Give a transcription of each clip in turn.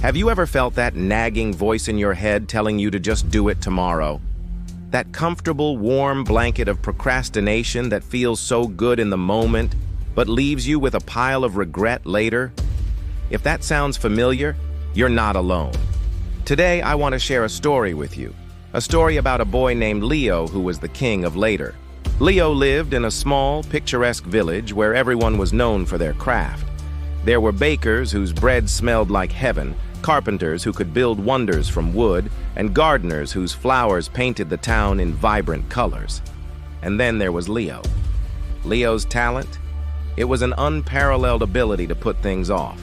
Have you ever felt that nagging voice in your head telling you to just do it tomorrow? That comfortable, warm blanket of procrastination that feels so good in the moment, but leaves you with a pile of regret later? If that sounds familiar, you're not alone. Today, I want to share a story with you. A story about a boy named Leo who was the king of later. Leo lived in a small, picturesque village where everyone was known for their craft. There were bakers whose bread smelled like heaven, carpenters who could build wonders from wood, and gardeners whose flowers painted the town in vibrant colors. And then there was Leo. Leo's talent? It was an unparalleled ability to put things off.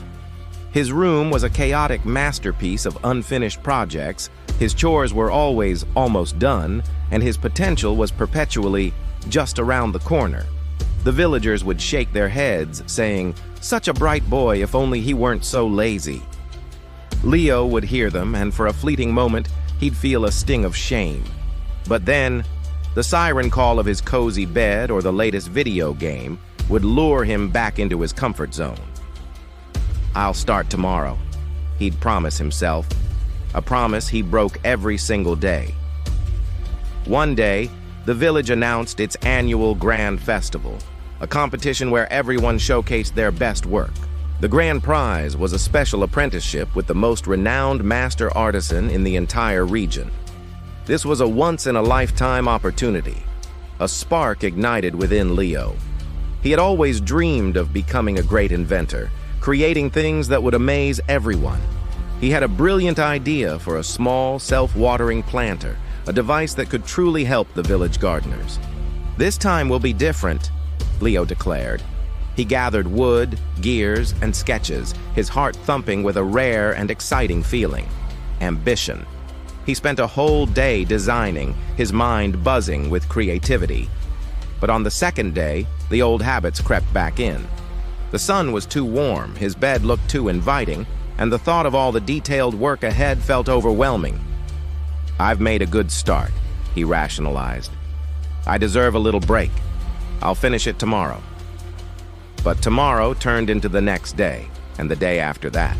His room was a chaotic masterpiece of unfinished projects, his chores were always almost done, and his potential was perpetually just around the corner. The villagers would shake their heads, saying, "Such a bright boy, if only he weren't so lazy." Leo would hear them, and for a fleeting moment, he'd feel a sting of shame. But then, the siren call of his cozy bed or the latest video game would lure him back into his comfort zone. "I'll start tomorrow," he'd promise himself, a promise he broke every single day. One day, the village announced its annual grand festival, a competition where everyone showcased their best work. The grand prize was a special apprenticeship with the most renowned master artisan in the entire region. This was a once-in-a-lifetime opportunity. A spark ignited within Leo. He had always dreamed of becoming a great inventor, creating things that would amaze everyone. He had a brilliant idea for a small, self-watering planter, a device that could truly help the village gardeners. "This time will be different," Leo declared. He gathered wood, gears, and sketches, his heart thumping with a rare and exciting feeling: ambition. He spent a whole day designing, his mind buzzing with creativity. But on the second day, the old habits crept back in. The sun was too warm, his bed looked too inviting, and the thought of all the detailed work ahead felt overwhelming. "I've made a good start," he rationalized. "I deserve a little break. I'll finish it tomorrow." But tomorrow turned into the next day, and the day after that.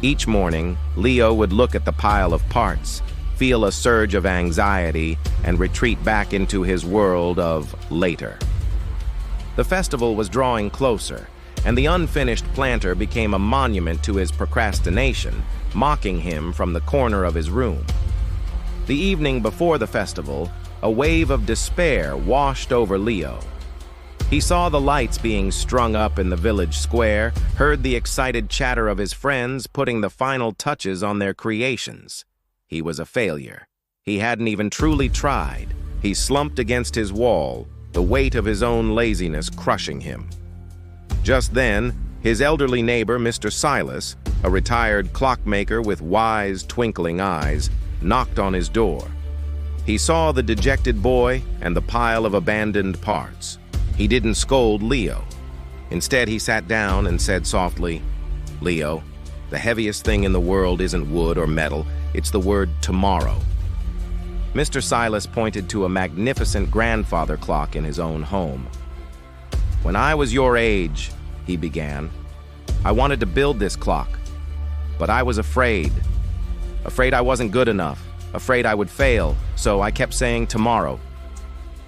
Each morning, Leo would look at the pile of parts, feel a surge of anxiety, and retreat back into his world of later. The festival was drawing closer, and the unfinished planter became a monument to his procrastination, mocking him from the corner of his room. The evening before the festival, a wave of despair washed over Leo. He saw the lights being strung up in the village square, heard the excited chatter of his friends putting the final touches on their creations. He was a failure. He hadn't even truly tried. He slumped against his wall, the weight of his own laziness crushing him. Just then, his elderly neighbor, Mr. Silas, a retired clockmaker with wise, twinkling eyes, knocked on his door. He saw the dejected boy and the pile of abandoned parts. He didn't scold Leo. Instead, he sat down and said softly, "Leo, the heaviest thing in the world isn't wood or metal, it's the word tomorrow." Mr. Silas pointed to a magnificent grandfather clock in his own home. "When I was your age," he began, "I wanted to build this clock, but I was afraid. Afraid I wasn't good enough, afraid I would fail, so I kept saying tomorrow.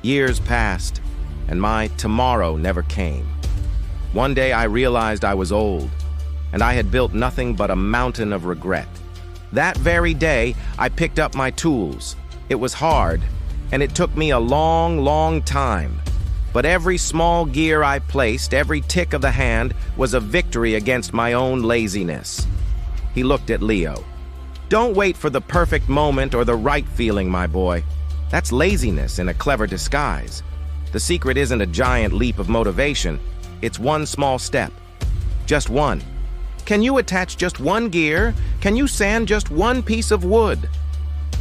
Years passed, and my tomorrow never came. One day I realized I was old, and I had built nothing but a mountain of regret. That very day, I picked up my tools. It was hard, and it took me a long, long time. But every small gear I placed, every tick of the hand, was a victory against my own laziness." He looked at Leo. "Don't wait for the perfect moment or the right feeling, my boy. That's laziness in a clever disguise. The secret isn't a giant leap of motivation. It's one small step. Just one. Can you attach just one gear? Can you sand just one piece of wood?"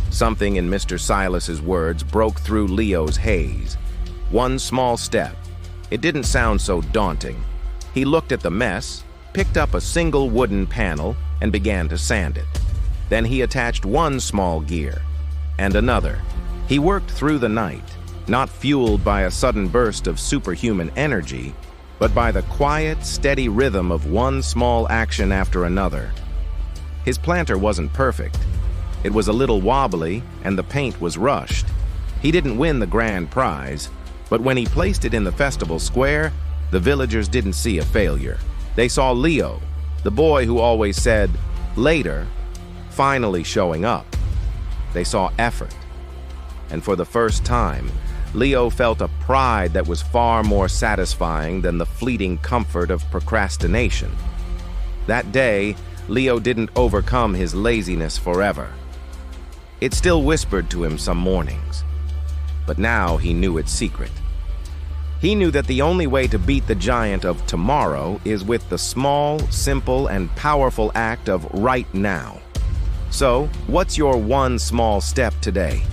Something in Mr. Silas's words broke through Leo's haze. One small step. It didn't sound so daunting. He looked at the mess, picked up a single wooden panel, and began to sand it. Then he attached one small gear, and another. He worked through the night, not fueled by a sudden burst of superhuman energy, but by the quiet, steady rhythm of one small action after another. His planter wasn't perfect. It was a little wobbly, and the paint was rushed. He didn't win the grand prize, but when he placed it in the festival square, the villagers didn't see a failure. They saw Leo, the boy who always said, "Later," finally showing up. They saw effort. And for the first time, Leo felt a pride that was far more satisfying than the fleeting comfort of procrastination. That day, Leo didn't overcome his laziness forever. It still whispered to him some mornings, but now he knew its secret. He knew that the only way to beat the giant of tomorrow is with the small, simple, and powerful act of right now. So, what's your one small step today?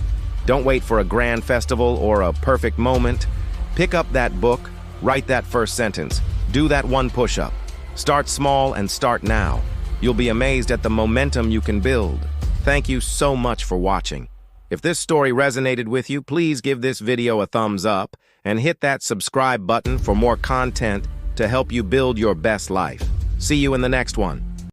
Don't wait for a grand festival or a perfect moment. Pick up that book, write that first sentence, do that one push-up. Start small and start now. You'll be amazed at the momentum you can build. Thank you so much for watching. If this story resonated with you, please give this video a thumbs up and hit that subscribe button for more content to help you build your best life. See you in the next one.